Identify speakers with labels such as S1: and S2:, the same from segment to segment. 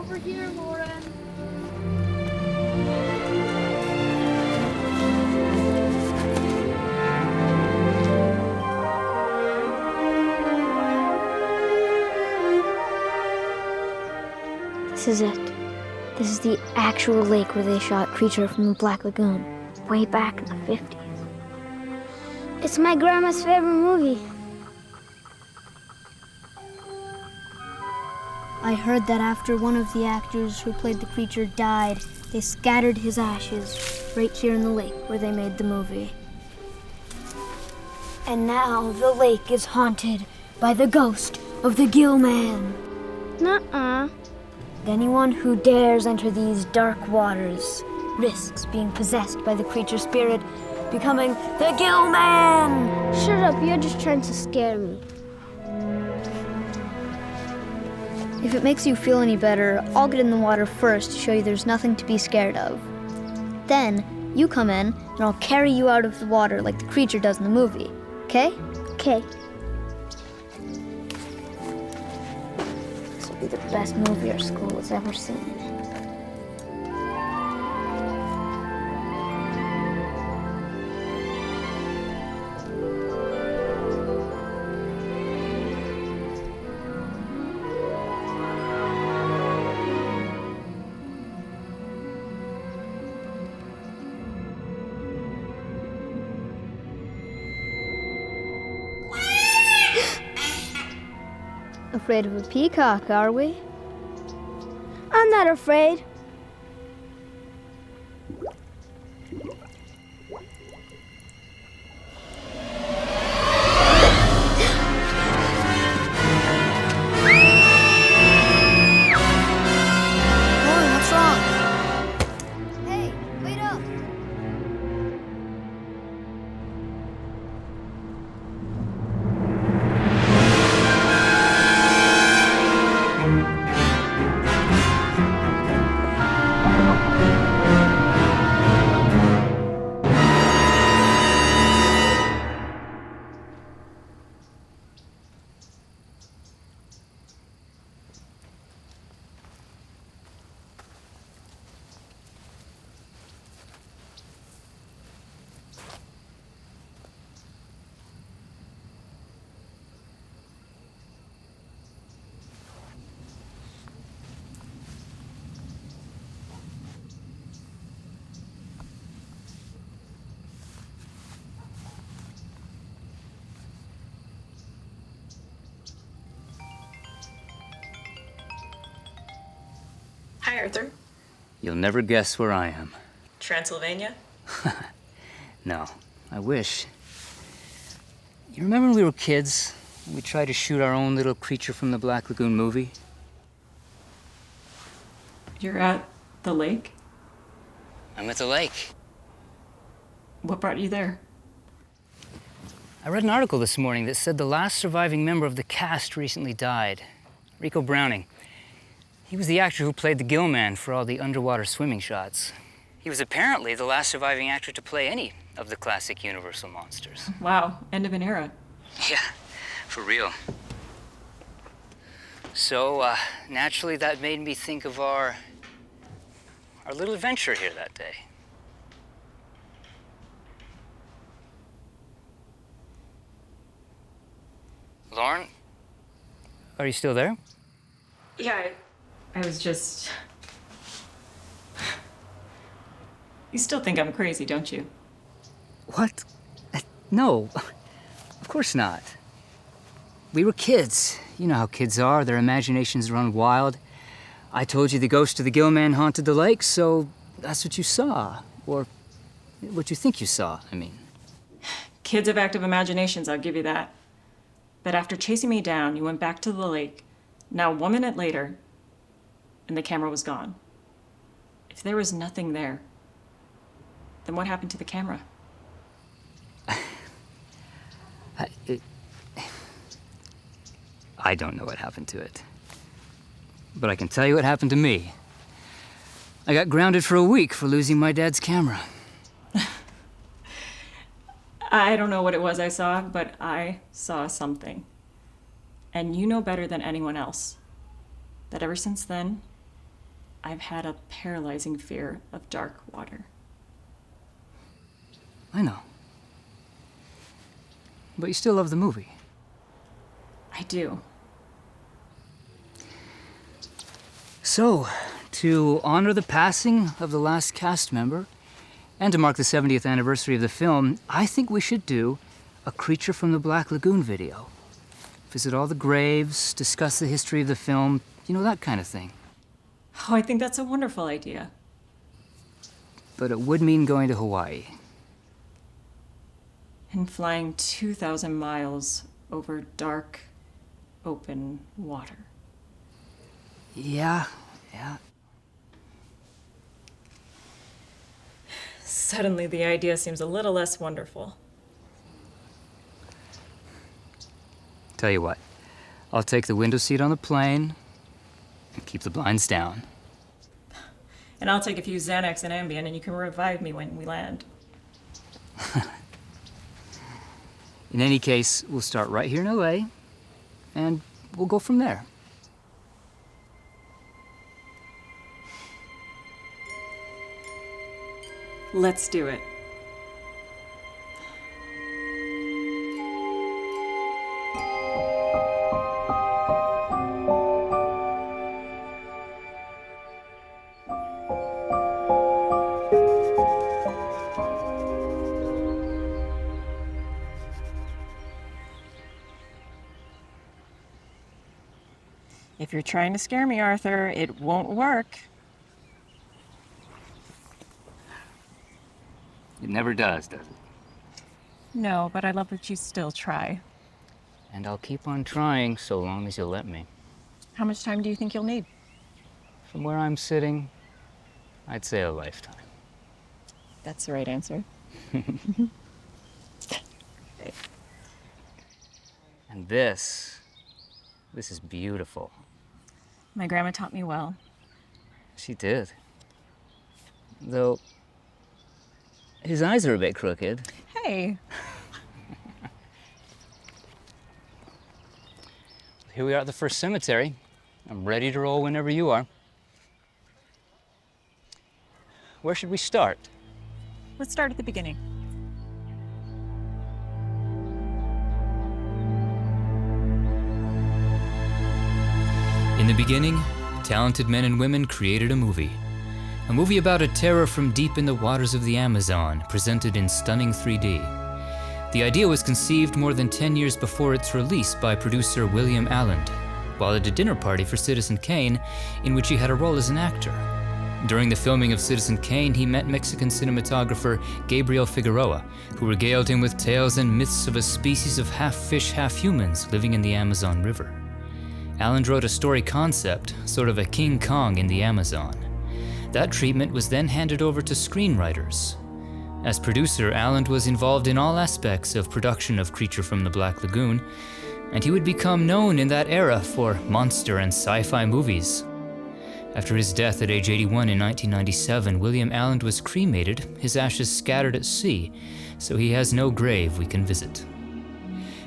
S1: Over here, Lauren.
S2: This is it. This is the actual lake where they shot Creature from the Black Lagoon, way back in the 50s. It's my grandma's favorite movie. I heard that after one of the actors who played the creature died, they scattered his ashes right here in the lake where they made the movie. And now the lake is haunted by the ghost of the Gill Man. Nuh-uh. Anyone who dares enter these dark waters risks being possessed by the creature spirit, becoming the Gill Man! Shut up, you're just trying to scare me. If it makes you feel any better, I'll get in the water first to show you there's nothing to be scared of. Then, you come in, and I'll carry you out of the water like the creature does in the movie. Okay? Okay. This will be the best movie our school has ever seen. Afraid of a peacock, are we? I'm not afraid. What's wrong? Hey, wait up.
S3: Hi, Arthur.
S4: You'll never guess where I am.
S3: Transylvania?
S4: No, I wish. You remember when we were kids? We tried to shoot our own little Creature from the Black Lagoon movie?
S3: You're at the lake?
S4: I'm at the lake.
S3: What brought you there?
S4: I read an article this morning that said the last surviving member of the cast recently died. Ricou Browning. He was the actor who played the Gill Man for all the underwater swimming shots. He was apparently the last surviving actor to play any of the classic Universal monsters.
S3: Wow, end of an era.
S4: Yeah, for real. So, naturally, that made me think of our little adventure here that day. Lauren, are you still there?
S3: Yeah, I was just... You still think I'm crazy, don't you?
S4: What? No, of course not. We were kids. You know how kids are. Their imaginations run wild. I told you the ghost of the Gill Man haunted the lake, so that's what you saw. Or what you think you saw, I mean.
S3: Kids have active imaginations, I'll give you that. But after chasing me down, you went back to the lake. Now, 1 minute later, and the camera was gone. If there was nothing there, then what happened to the camera?
S4: I don't know what happened to it. But I can tell you what happened to me. I got grounded for a week for losing my dad's camera.
S3: I don't know what it was I saw, but I saw something. And you know better than anyone else that ever since then, I've had a paralyzing fear of dark water.
S4: I know. But you still love the movie.
S3: I do.
S4: So, to honor the passing of the last cast member, and to mark the 70th anniversary of the film, I think we should do a Creature from the Black Lagoon video. Visit all the graves, discuss the history of the film, you know, that kind of thing.
S3: Oh, I think that's a wonderful idea.
S4: But it would mean going to Hawaii.
S3: And flying 2,000 miles over dark, open water.
S4: Yeah.
S3: Suddenly, the idea seems a little less wonderful.
S4: Tell you what, I'll take the window seat on the plane and keep the blinds down.
S3: And I'll take a few Xanax and Ambien, and you can revive me when we land.
S4: In any case, we'll start right here in LA, and we'll go from there.
S3: Let's do it. If you're trying to scare me, Arthur, it won't work.
S4: It never does it?
S3: No, but I love that you still try.
S4: And I'll keep on trying so long as you'll let me.
S3: How much time do you think you'll need?
S4: From where I'm sitting, I'd say a lifetime.
S3: That's the right answer.
S4: And this is beautiful.
S3: My grandma taught me well.
S4: She did. Though, his eyes are a bit crooked.
S3: Hey.
S4: Here we are at the first cemetery. I'm ready to roll whenever you are. Where should we start?
S3: Let's start at the beginning.
S1: In the beginning, talented men and women created a movie. A movie about a terror from deep in the waters of the Amazon, presented in stunning 3D. The idea was conceived more than 10 years before its release by producer William Alland, while at a dinner party for Citizen Kane, in which he had a role as an actor. During the filming of Citizen Kane, he met Mexican cinematographer Gabriel Figueroa, who regaled him with tales and myths of a species of half-fish, half-humans living in the Amazon River. Alland wrote a story concept, sort of a King Kong in the Amazon. That treatment was then handed over to screenwriters. As producer, Alland was involved in all aspects of production of Creature from the Black Lagoon, and he would become known in that era for monster and sci-fi movies. After his death at age 81 in 1997, William Alland was cremated, his ashes scattered at sea, so he has no grave we can visit.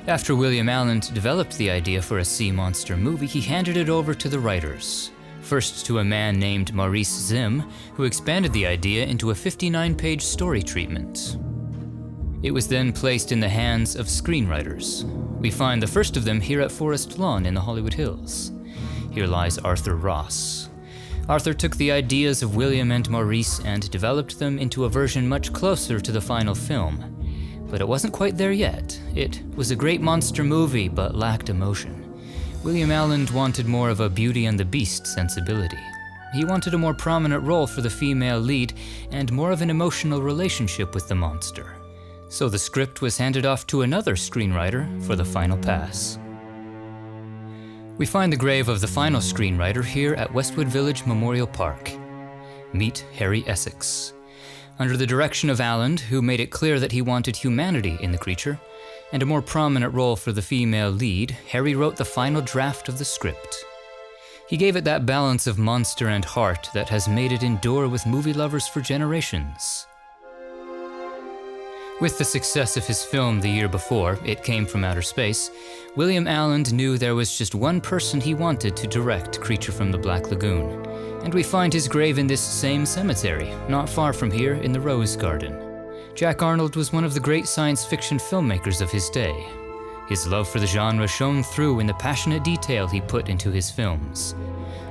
S1: After William Alland developed the idea for a sea monster movie, he handed it over to the writers. First to a man named Maurice Zimm, who expanded the idea into a 59-page story treatment. It was then placed in the hands of screenwriters. We find the first of them here at Forest Lawn in the Hollywood Hills. Here lies Arthur Ross. Arthur took the ideas of William and Maurice and developed them into a version much closer to the final film. But it wasn't quite there yet. It was a great monster movie, but lacked emotion. William Alland wanted more of a Beauty and the Beast sensibility. He wanted a more prominent role for the female lead and more of an emotional relationship with the monster. So the script was handed off to another screenwriter for the final pass. We find the grave of the final screenwriter here at Westwood Village Memorial Park. Meet Harry Essex. Under the direction of Alland, who made it clear that he wanted humanity in the creature, and a more prominent role for the female lead, Harry wrote the final draft of the script. He gave it that balance of monster and heart that has made it endure with movie lovers for generations. With the success of his film the year before, It Came from Outer Space, William Alland knew there was just one person he wanted to direct Creature from the Black Lagoon. And we find his grave in this same cemetery, not far from here in the Rose Garden. Jack Arnold was one of the great science fiction filmmakers of his day. His love for the genre shone through in the passionate detail he put into his films.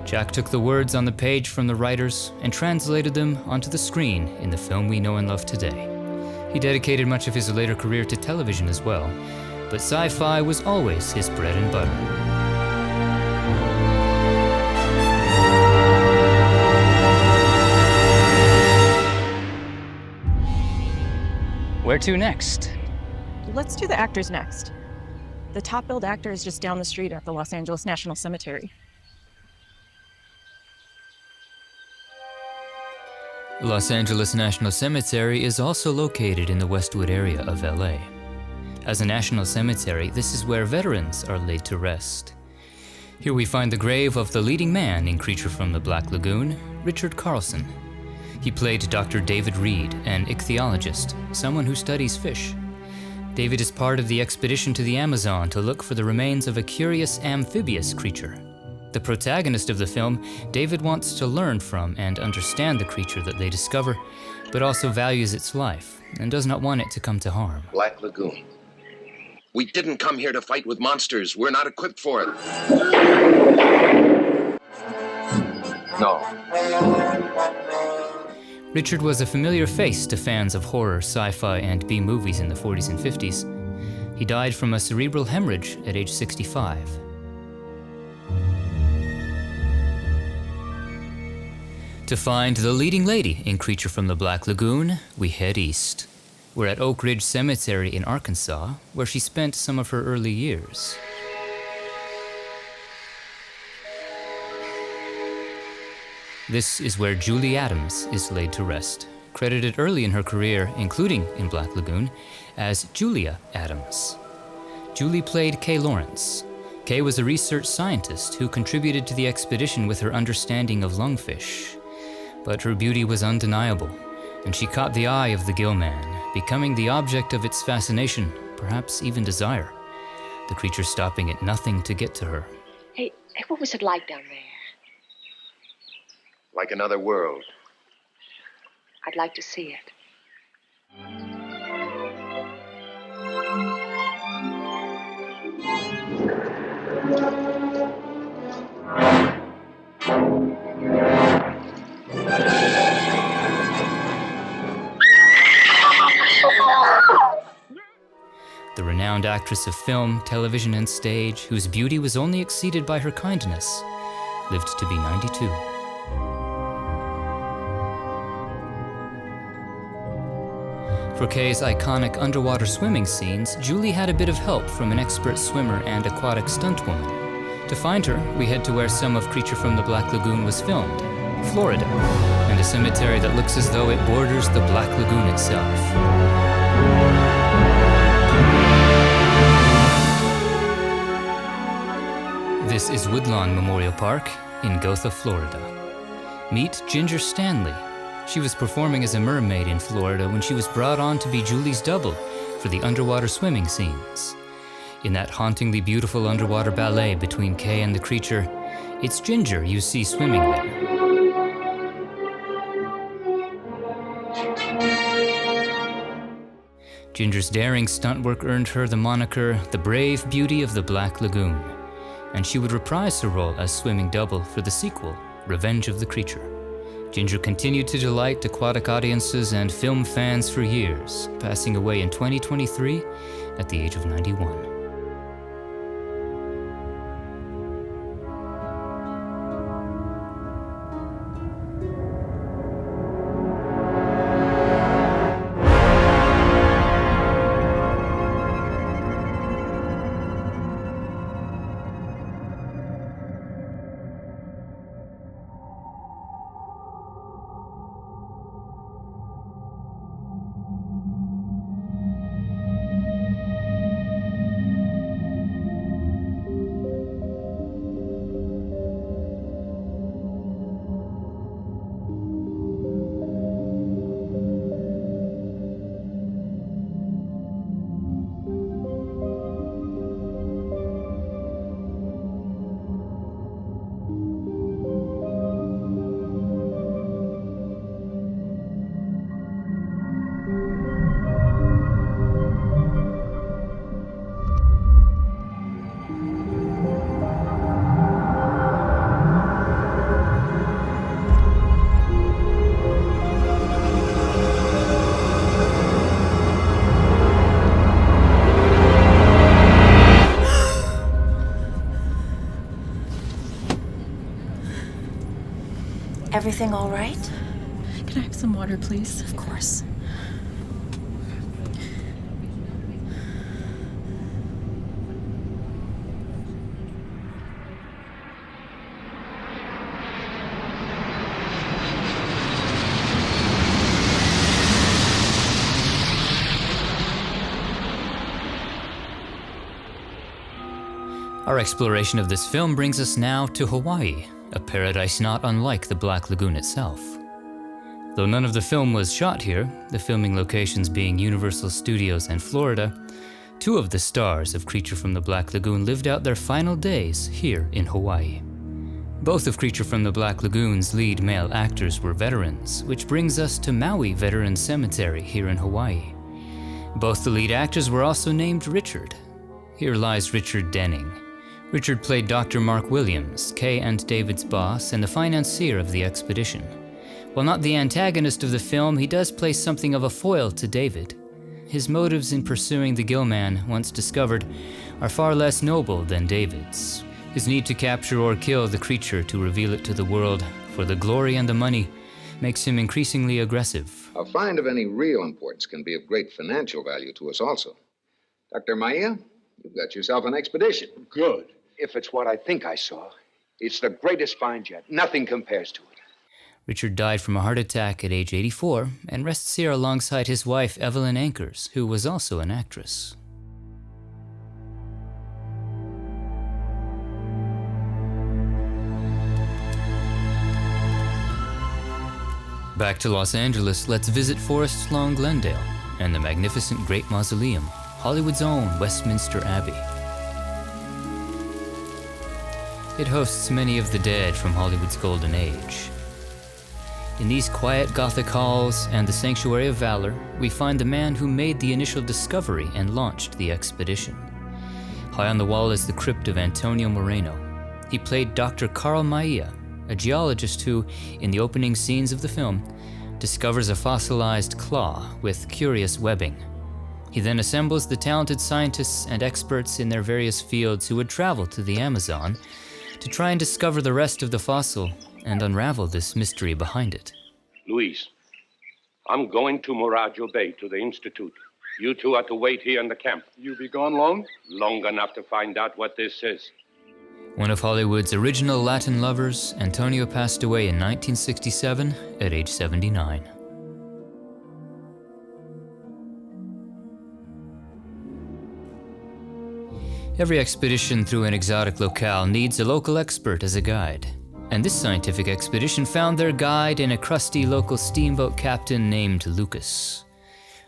S1: Jack took the words on the page from the writers and translated them onto the screen in the film we know and love today. He dedicated much of his later career to television as well, but sci-fi was always his bread and butter.
S4: Where to next?
S3: Let's do the actors next. The top-billed actor is just down the street at the Los Angeles National Cemetery.
S1: Los Angeles National Cemetery is also located in the Westwood area of LA. As a national cemetery, this is where veterans are laid to rest. Here we find the grave of the leading man in Creature from the Black Lagoon, Richard Carlson. He played Dr. David Reed, an ichthyologist, someone who studies fish. David is part of the expedition to the Amazon to look for the remains of a curious amphibious creature. The protagonist of the film, David wants to learn from and understand the creature that they discover, but also values its life and does not want it to come to harm.
S5: Black Lagoon. We didn't come here to fight with monsters. We're not equipped for it. No.
S1: Richard was a familiar face to fans of horror, sci-fi, and B-movies in the 40s and 50s. He died from a cerebral hemorrhage at age 65. To find the leading lady in Creature from the Black Lagoon, we head east. We're at Oak Ridge Cemetery in Arkansas, where she spent some of her early years. This is where Julie Adams is laid to rest, credited early in her career, including in Black Lagoon, as Julia Adams. Julie played Kay Lawrence. Kay was a research scientist who contributed to the expedition with her understanding of lungfish. But her beauty was undeniable, and she caught the eye of the gill man, becoming the object of its fascination, perhaps even desire, the creature stopping at nothing to get to her.
S6: Hey, what was it like down there?
S5: Like another world.
S6: I'd like to see it.
S1: The renowned actress of film, television, and stage, whose beauty was only exceeded by her kindness, lived to be 92. For Kay's iconic underwater swimming scenes, Julie had a bit of help from an expert swimmer and aquatic stuntwoman. To find her, we head to where some of Creature from the Black Lagoon was filmed, Florida, and a cemetery that looks as though it borders the Black Lagoon itself. This is Woodlawn Memorial Park in Gotha, Florida. Meet Ginger Stanley. She was performing as a mermaid in Florida when she was brought on to be Julie's double for the underwater swimming scenes. In that hauntingly beautiful underwater ballet between Kay and the creature, it's Ginger you see swimming there. Ginger's daring stunt work earned her the moniker the Brave Beauty of the Black Lagoon, and she would reprise her role as swimming double for the sequel, Revenge of the Creature. Ginger continued to delight aquatic audiences and film fans for years, passing away in 2023 at the age of 91.
S7: Everything all right?
S3: Can I have some water, please?
S7: Of course.
S1: Our exploration of this film brings us now to Hawaii, a paradise not unlike the Black Lagoon itself. Though none of the film was shot here, the filming locations being Universal Studios and Florida, two of the stars of Creature from the Black Lagoon lived out their final days here in Hawaii. Both of Creature from the Black Lagoon's lead male actors were veterans, which brings us to Maui Veterans Cemetery here in Hawaii. Both the lead actors were also named Richard. Here lies Richard Denning. Richard played Dr. Mark Williams, Kay and David's boss and the financier of the expedition. While not the antagonist of the film, he does play something of a foil to David. His motives in pursuing the Gillman, once discovered, are far less noble than David's. His need to capture or kill the creature to reveal it to the world for the glory and the money makes him increasingly aggressive.
S8: A find of any real importance can be of great financial value to us also. Dr. Maia, you've got yourself an expedition.
S9: Good. If it's what I think I saw, it's the greatest find yet. Nothing compares to it.
S1: Richard died from a heart attack at age 84 and rests here alongside his wife Evelyn Ankers, who was also an actress. Back to Los Angeles, let's visit Forest Lawn Glendale and the magnificent Great Mausoleum, Hollywood's own Westminster Abbey. It hosts many of the dead from Hollywood's golden age. In these quiet Gothic halls and the Sanctuary of Valor, we find the man who made the initial discovery and launched the expedition. High on the wall is the crypt of Antonio Moreno. He played Dr. Carl Maia, a geologist who, in the opening scenes of the film, discovers a fossilized claw with curious webbing. He then assembles the talented scientists and experts in their various fields who would travel to the Amazon to try and discover the rest of the fossil and unravel this mystery behind it.
S10: Luis, I'm going to Moraggio Bay to the Institute. You two are to wait here in the camp.
S9: You be gone long?
S10: Long enough to find out what this is.
S1: One of Hollywood's original Latin lovers, Antonio passed away in 1967 at age 79. Every expedition through an exotic locale needs a local expert as a guide. And this scientific expedition found their guide in a crusty local steamboat captain named Lucas.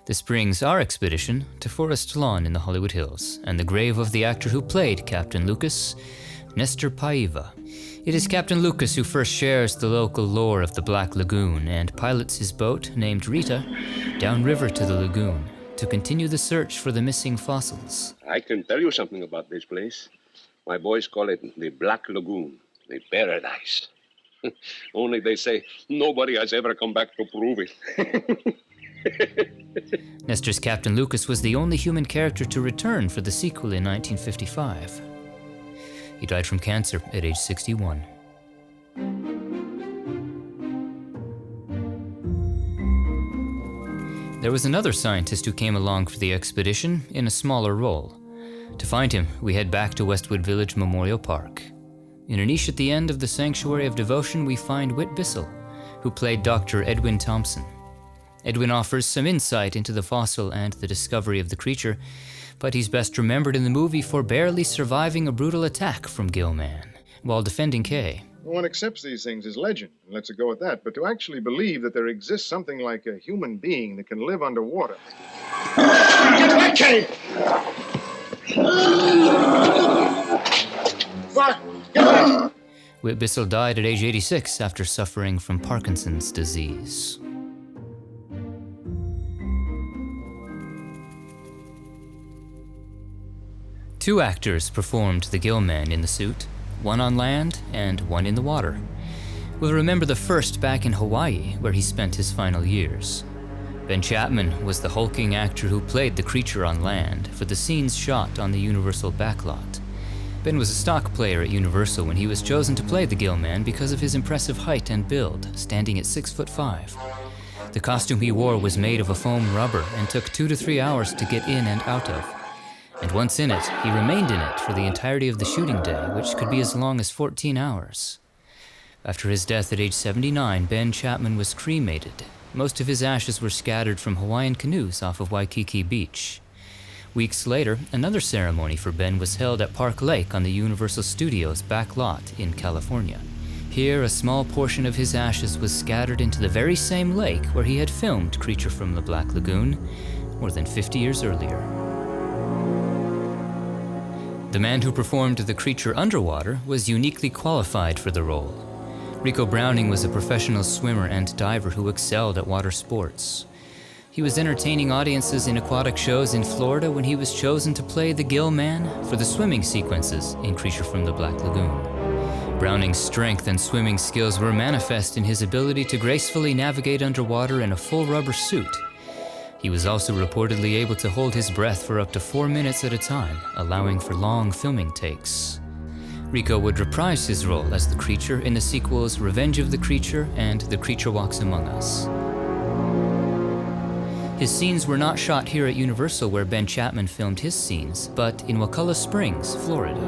S1: This brings our expedition to Forest Lawn in the Hollywood Hills, and the grave of the actor who played Captain Lucas, Nestor Paiva. It is Captain Lucas who first shares the local lore of the Black Lagoon and pilots his boat, named Rita, downriver to the lagoon to continue the search for the missing fossils.
S10: I can tell you something about this place. My boys call it the Black Lagoon, the paradise. Only they say nobody has ever come back to prove it.
S1: Nestor's Captain Lucas was the only human character to return for the sequel in 1955. He died from cancer at age 61. There was another scientist who came along for the expedition in a smaller role. To find him, we head back to Westwood Village Memorial Park. In a niche at the end of the Sanctuary of Devotion, we find Whit Bissell, who played Dr. Edwin Thompson. Edwin offers some insight into the fossil and the discovery of the creature, but he's best remembered in the movie for barely surviving a brutal attack from Gillman while defending Kay.
S8: One accepts these things as legend and lets it go at that, but to actually believe that there exists something like a human being that can live underwater.
S9: Get back, Kay! Get back!
S1: Whit Bissell died at age 86 after suffering from Parkinson's disease. Two actors performed the Gillman in the suit, one on land and one in the water. We'll remember the first back in Hawaii, where he spent his final years. Ben Chapman was the hulking actor who played the creature on land for the scenes shot on the Universal backlot. Ben was a stock player at Universal when he was chosen to play the Gill Man because of his impressive height and build, standing at 6'5". The costume he wore was made of a foam rubber and took 2 to 3 hours to get in and out of. And once in it, he remained in it for the entirety of the shooting day, which could be as long as 14 hours. After his death at age 79, Ben Chapman was cremated. Most of his ashes were scattered from Hawaiian canoes off of Waikiki Beach. Weeks later, another ceremony for Ben was held at Park Lake on the Universal Studios back lot in California. Here, a small portion of his ashes was scattered into the very same lake where he had filmed Creature from the Black Lagoon more than 50 years earlier. The man who performed the creature underwater was uniquely qualified for the role. Ricou Browning was a professional swimmer and diver who excelled at water sports. He was entertaining audiences in aquatic shows in Florida when he was chosen to play the Gill Man for the swimming sequences in Creature from the Black Lagoon. Browning's strength and swimming skills were manifest in his ability to gracefully navigate underwater in a full rubber suit. He was also reportedly able to hold his breath for up to 4 minutes at a time, allowing for long filming takes. Ricou would reprise his role as the creature in the sequels Revenge of the Creature and The Creature Walks Among Us. His scenes were not shot here at Universal where Ben Chapman filmed his scenes, but in Wakulla Springs, Florida.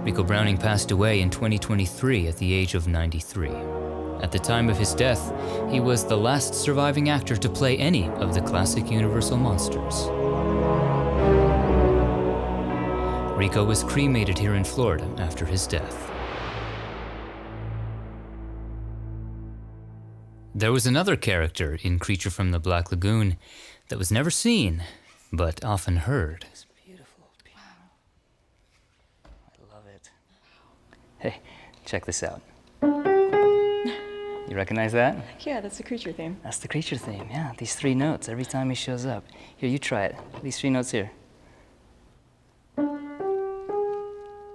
S1: Ricou Browning passed away in 2023 at the age of 93. At the time of his death, he was the last surviving actor to play any of the classic Universal monsters. Ricou was cremated here in Florida after his death. There was another character in Creature from the Black Lagoon that was never seen, but often heard.
S4: It's beautiful piano. I love it. Hey, check this out. You recognize that?
S3: Yeah, that's the creature theme.
S4: That's the creature theme, yeah. These 3 notes every time he shows up. Here, you try it. These 3 notes here.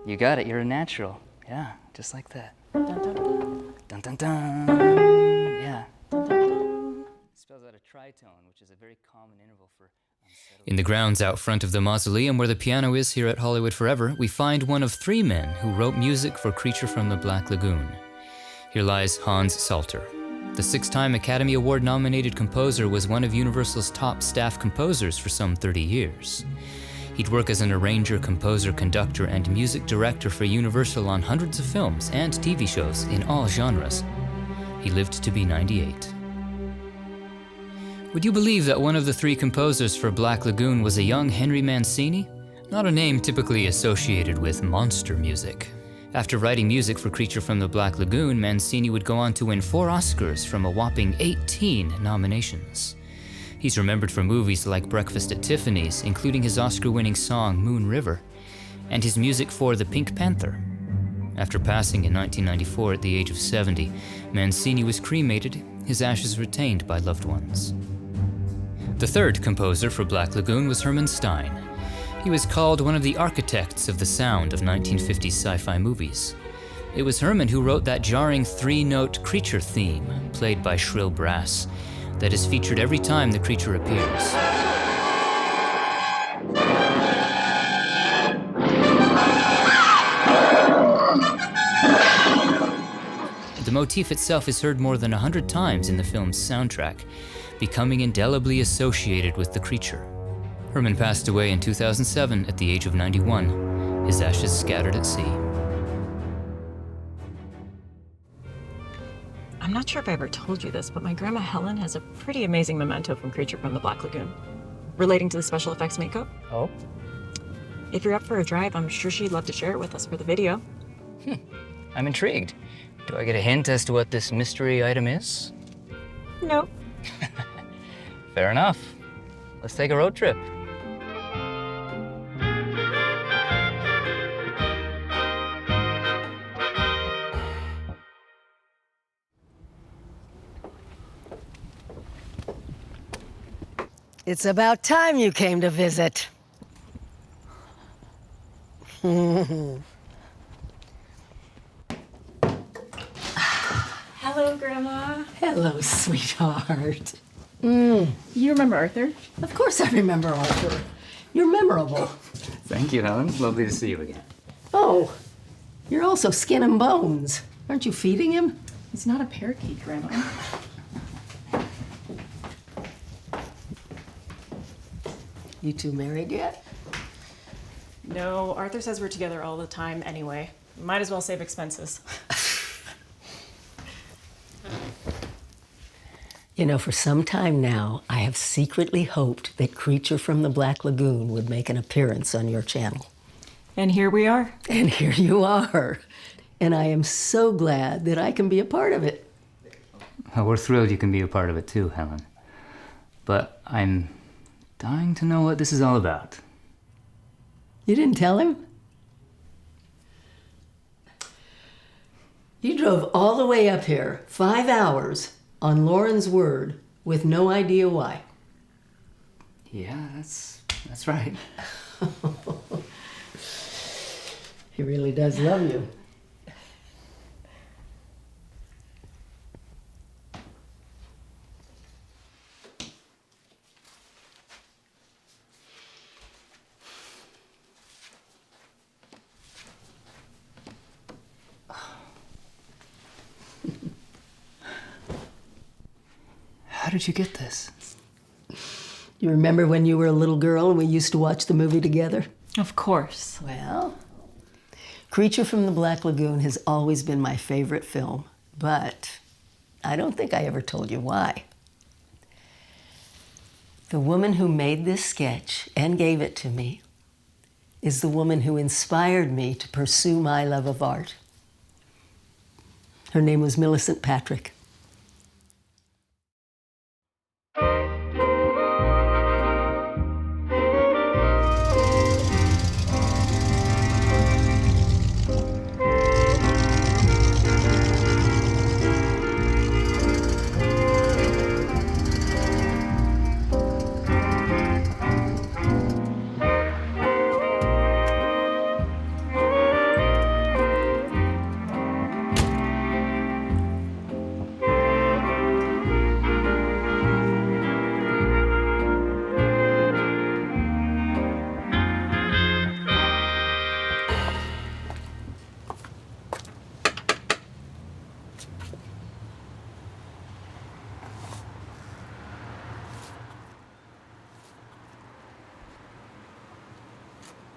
S4: You got it, you're a natural. Yeah, just like that.
S3: Dun, dun, dun.
S4: Dun, dun, dun. Yeah.
S3: Dun, dun, dun.
S4: It spells out a tritone, which is a very common interval for unsettled.
S1: In the grounds out front of the mausoleum where the piano is here at Hollywood Forever, we find one of 3 men who wrote music for Creature from the Black Lagoon. Here lies Hans Salter. The 6-time Academy Award-nominated composer was one of Universal's top staff composers for some 30 years. He'd work as an arranger, composer, conductor, and music director for Universal on hundreds of films and TV shows in all genres. He lived to be 98. Would you believe that one of the 3 composers for Black Lagoon was a young Henry Mancini? Not a name typically associated with monster music. After writing music for Creature from the Black Lagoon, Mancini would go on to win 4 Oscars from a whopping 18 nominations. He's remembered for movies like Breakfast at Tiffany's, including his Oscar-winning song Moon River, and his music for The Pink Panther. After passing in 1994 at the age of 70, Mancini was cremated, his ashes retained by loved ones. The 3rd composer for Black Lagoon was Herman Stein. He was called one of the architects of the sound of 1950s sci-fi movies. It was Herman who wrote that jarring 3-note creature theme, played by shrill brass, that is featured every time the creature appears. The motif itself is heard more than 100 times in the film's soundtrack, becoming indelibly associated with the creature. Herman passed away in 2007 at the age of 91, his ashes scattered at sea.
S3: I'm not sure if I ever told you this, but my grandma Helen has a pretty amazing memento from Creature from the Black Lagoon, relating to the special effects makeup.
S4: Oh?
S3: If you're up for a drive, I'm sure she'd love to share it with us for the video.
S4: I'm intrigued. Do I get a hint as to what this mystery item is?
S3: Nope.
S4: Fair enough. Let's take a road trip.
S7: It's about time you came to visit.
S3: Hello, Grandma.
S7: Hello, sweetheart.
S3: You remember Arthur?
S7: Of course I remember Arthur. You're memorable.
S4: Thank you, Helen. Lovely to see you again.
S7: Oh, you're also skin and bones. Aren't you feeding him?
S3: He's not a parakeet, Grandma.
S7: You two married yet?
S3: No, Arthur says we're together all the time anyway. Might as well save expenses.
S7: You know, for some time now, I have secretly hoped that Creature from the Black Lagoon would make an appearance on your channel.
S3: And here we are.
S7: And here you are. And I am so glad that I can be a part of it.
S4: Well, we're thrilled you can be a part of it too, Helen. But I'm dying to know what this is all about.
S7: You didn't tell him? You drove all the way up here, 5 hours, on Lauren's word, with no idea why.
S4: Yeah, that's right.
S7: He really does love you.
S4: How did you get this?
S7: You remember when you were a little girl and we used to watch the movie together?
S3: Of course.
S7: Well, Creature from the Black Lagoon has always been my favorite film, but I don't think I ever told you why. The woman who made this sketch and gave it to me is the woman who inspired me to pursue my love of art. Her name was Milicent Patrick.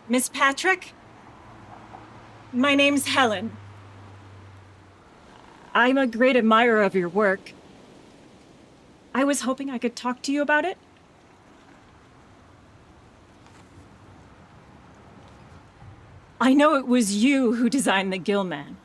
S3: Miss Patrick? My name's Helen. I'm a great admirer of your work. I was hoping I could talk to you about it. I know it was you who designed the Gill Man.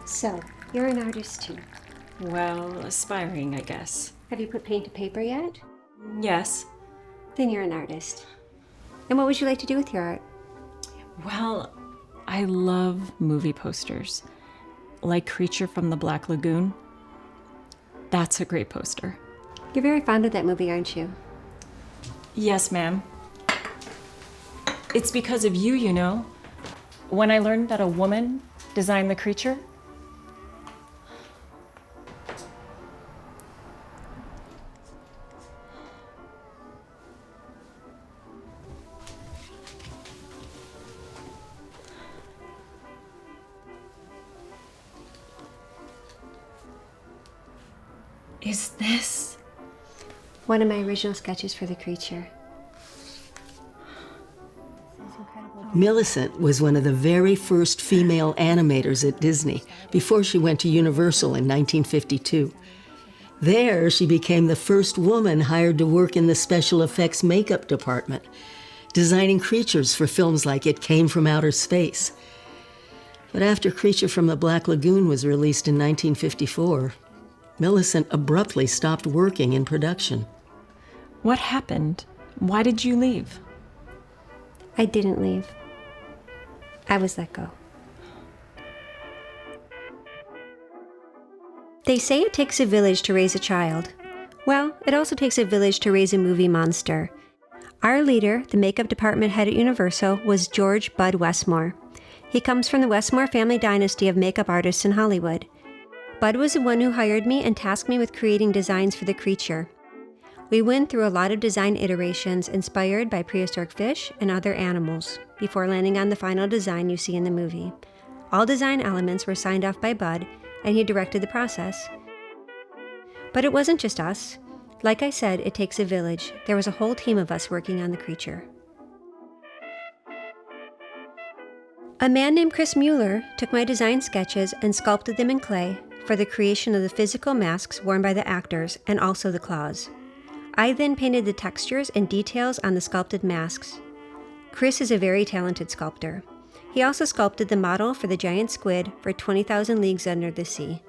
S11: So, you're an artist too?
S3: Well, aspiring, I guess.
S11: Have you put paint to paper yet?
S3: Yes.
S11: Then you're an artist. And what would you like to do with your art?
S3: Well, I love movie posters. Like Creature from the Black Lagoon. That's a great poster.
S11: You're very fond of that movie, aren't you?
S3: Yes, ma'am. It's because of you, you know. When I learned that a woman designed the creature, is this
S11: one of my original sketches for the creature?
S7: Milicent was one of the very first female animators at Disney before she went to Universal in 1952. There, she became the first woman hired to work in the special effects makeup department, designing creatures for films like It Came from Outer Space. But after Creature from the Black Lagoon was released in 1954, Milicent abruptly stopped working in production.
S3: What happened? Why did you leave?
S11: I didn't leave. I was let go. They say it takes a village to raise a child. Well, it also takes a village to raise a movie monster. Our leader, the makeup department head at Universal, was George Bud Westmore. He comes from the Westmore family dynasty of makeup artists in Hollywood. Bud was the one who hired me and tasked me with creating designs for the creature. We went through a lot of design iterations inspired by prehistoric fish and other animals before landing on the final design you see in the movie. All design elements were signed off by Bud, and he directed the process. But it wasn't just us. Like I said, it takes a village. There was a whole team of us working on the creature. A man named Chris Mueller took my design sketches and sculpted them in clay for the creation of the physical masks worn by the actors and also the claws. I then painted the textures and details on the sculpted masks. Chris is a very talented sculptor. He also sculpted the model for the giant squid for 20,000 Leagues Under the Sea.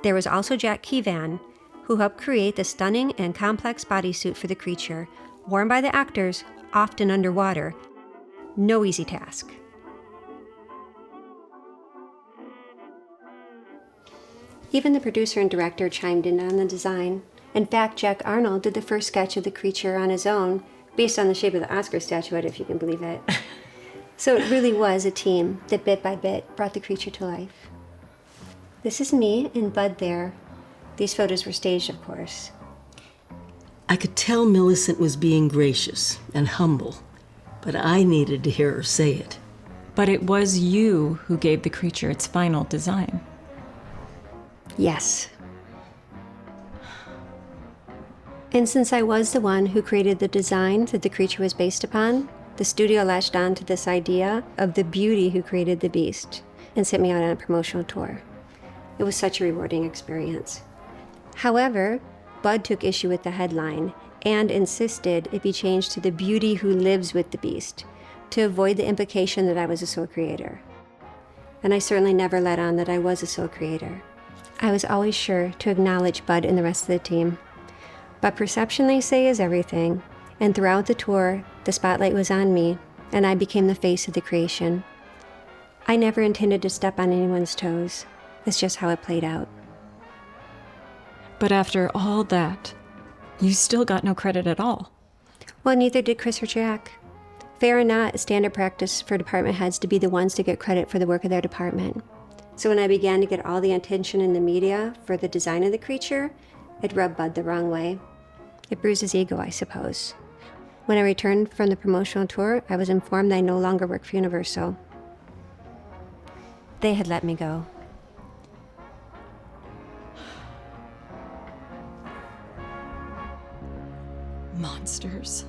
S11: There was also Jack Kevan, who helped create the stunning and complex bodysuit for the creature, worn by the actors, often underwater. No easy task. Even the producer and director chimed in on the design. In fact, Jack Arnold did the first sketch of the creature on his own, based on the shape of the Oscar statuette, if you can believe it. So it really was a team that bit by bit brought the creature to life. This is me and Bud there. These photos were staged, of course.
S7: I could tell Milicent was being gracious and humble, but I needed to hear her say it.
S3: But it was you who gave the creature its final design.
S11: Yes. And since I was the one who created the design that the creature was based upon, the studio latched on to this idea of the beauty who created the beast and sent me out on a promotional tour. It was such a rewarding experience. However, Bud took issue with the headline and insisted it be changed to the beauty who lives with the beast to avoid the implication that I was a sole creator. And I certainly never let on that I was a sole creator. I was always sure to acknowledge Bud and the rest of the team. But perception, they say, is everything, and throughout the tour, the spotlight was on me, and I became the face of the creation. I never intended to step on anyone's toes. It's just how it played out.
S3: But after all that, you still got no credit at all.
S11: Well, neither did Chris or Jack. Fair or not, it's standard practice for department heads to be the ones to get credit for the work of their department. So when I began to get all the attention in the media for the design of the creature, it rubbed Bud the wrong way. It bruised his ego, I suppose. When I returned from the promotional tour, I was informed that I no longer work for Universal. They had let me go.
S3: Monsters.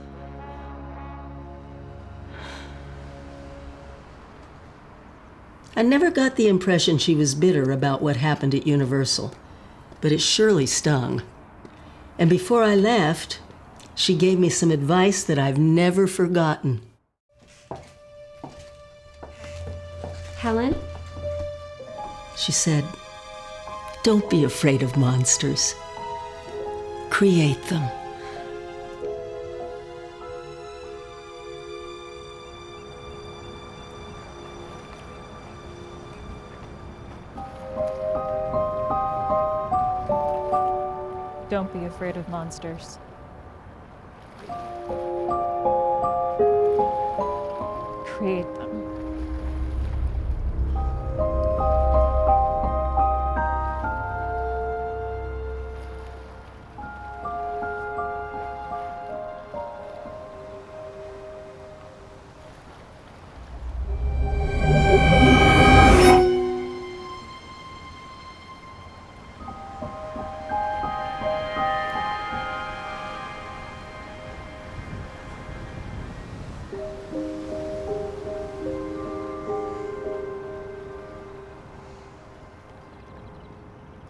S7: I never got the impression she was bitter about what happened at Universal, but it surely stung. And before I left, she gave me some advice that I've never forgotten.
S11: Helen?
S7: She said, "Don't be afraid of monsters. Create them."
S3: Don't be afraid of monsters. Create them.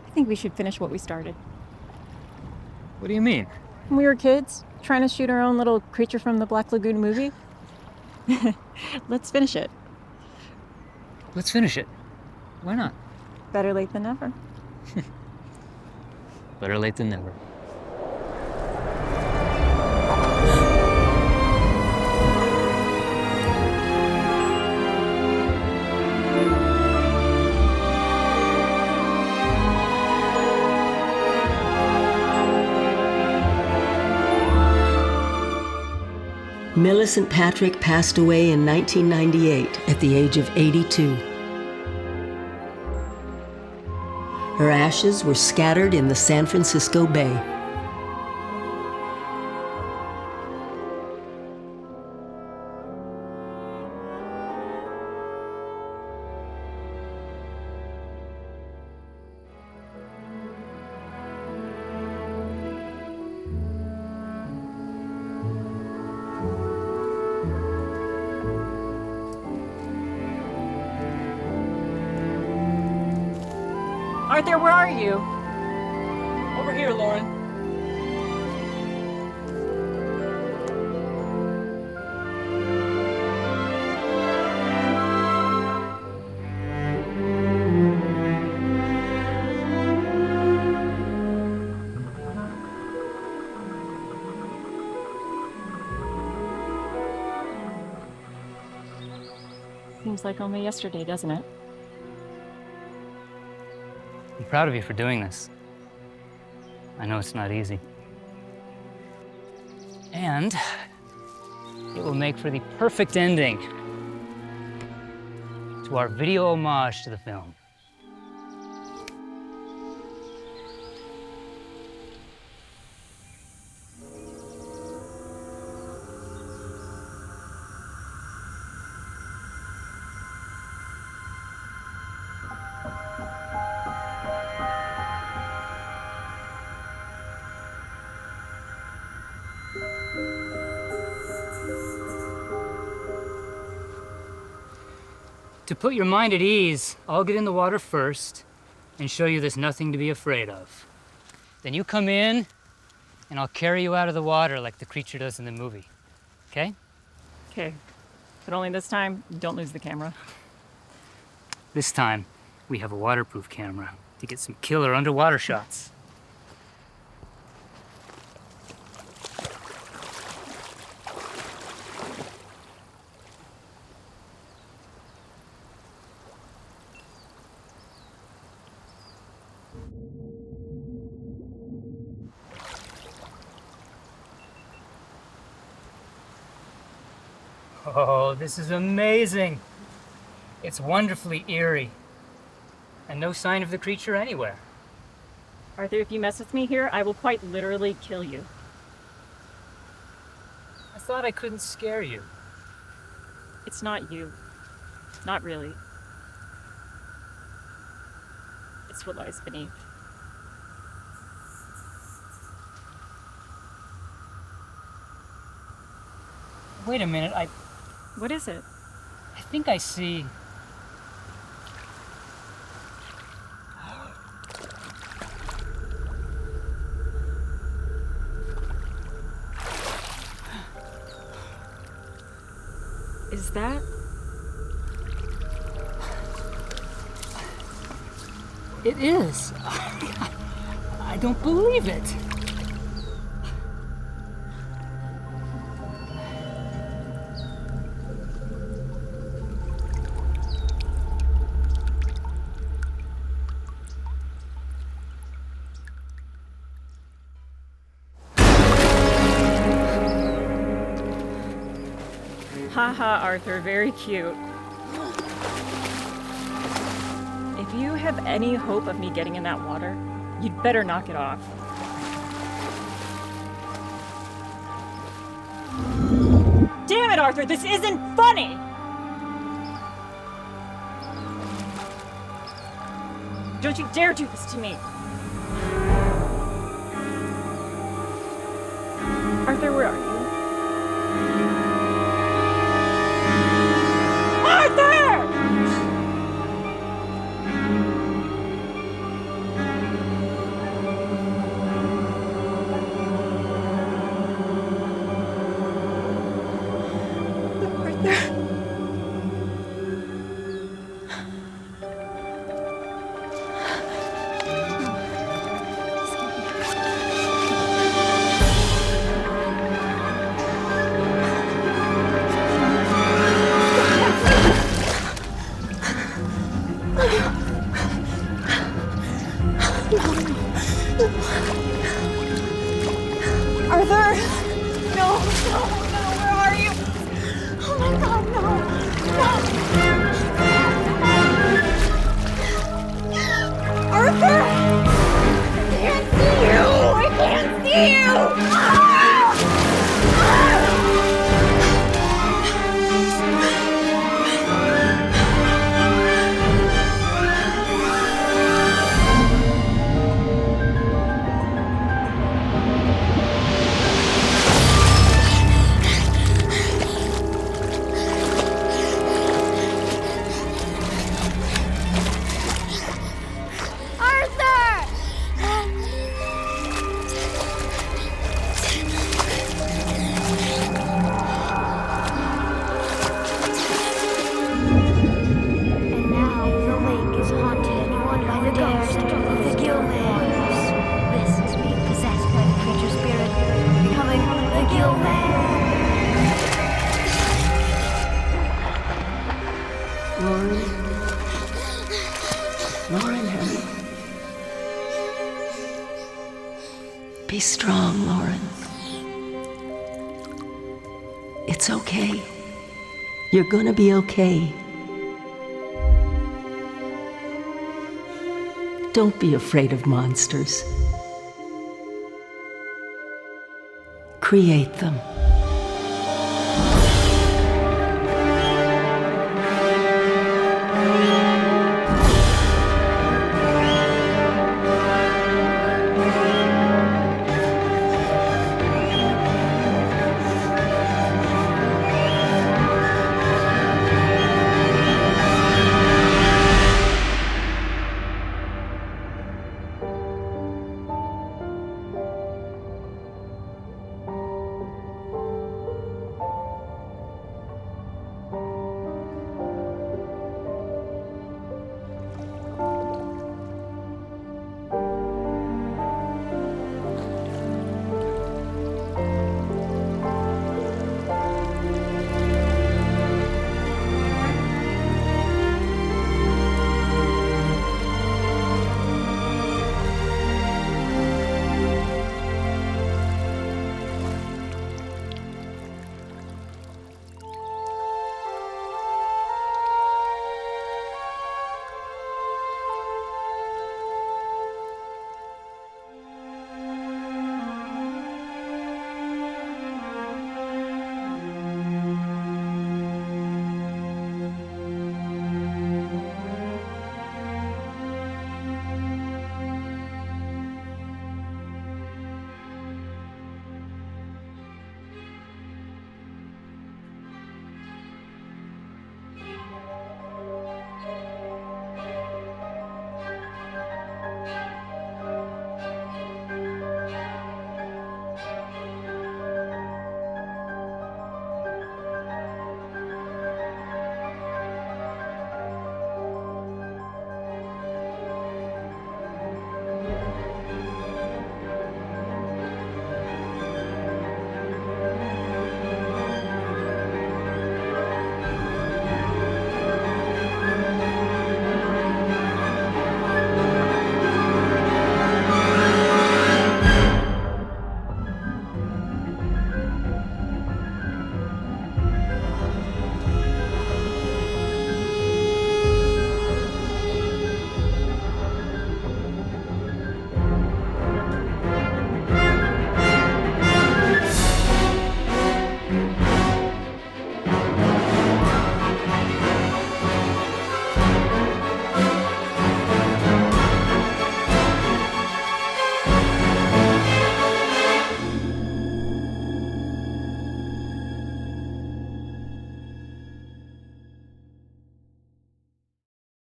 S3: I think we should finish what we started.
S4: What do you mean?
S3: When we were kids, trying to shoot our own little creature from the Black Lagoon movie. Let's finish it.
S4: Let's finish it. Why not?
S3: Better late than never.
S4: Better late than never.
S7: Milicent Patrick passed away in 1998 at the age of 82. Her ashes were scattered in the San Francisco Bay.
S3: Arthur, where are you?
S4: Over here, Lauren.
S3: Seems like only yesterday, doesn't it?
S4: I'm proud of you for doing this. I know it's not easy. And it will make for the perfect ending to our video homage to the film. To put your mind at ease, I'll get in the water first and show you there's nothing to be afraid of. Then you come in, and I'll carry you out of the water like the creature does in the movie. Okay?
S3: Okay. But only this time, don't lose the camera.
S4: This time, we have a waterproof camera to get some killer underwater shots. Oh, this is amazing. It's wonderfully eerie. And no sign of the creature anywhere.
S3: Arthur, if you mess with me here, I will quite literally kill you.
S4: I thought I couldn't scare you.
S3: It's not you. Not really. It's what lies beneath.
S4: Wait a minute,
S3: What is it?
S4: I think I see...
S3: Is that?
S4: It is. I don't believe it.
S3: Haha, Arthur, very cute. If you have any hope of me getting in that water, you'd better knock it off. Damn it, Arthur, this isn't funny! Don't you dare do this to me! Arthur, where are you? Arthur! Arthur! No, where are you?
S2: my God, no! No! Arthur! I can't see you! I can't see you!
S7: Be strong, Lauren. It's okay. You're gonna be okay. Don't be afraid of monsters. Create them.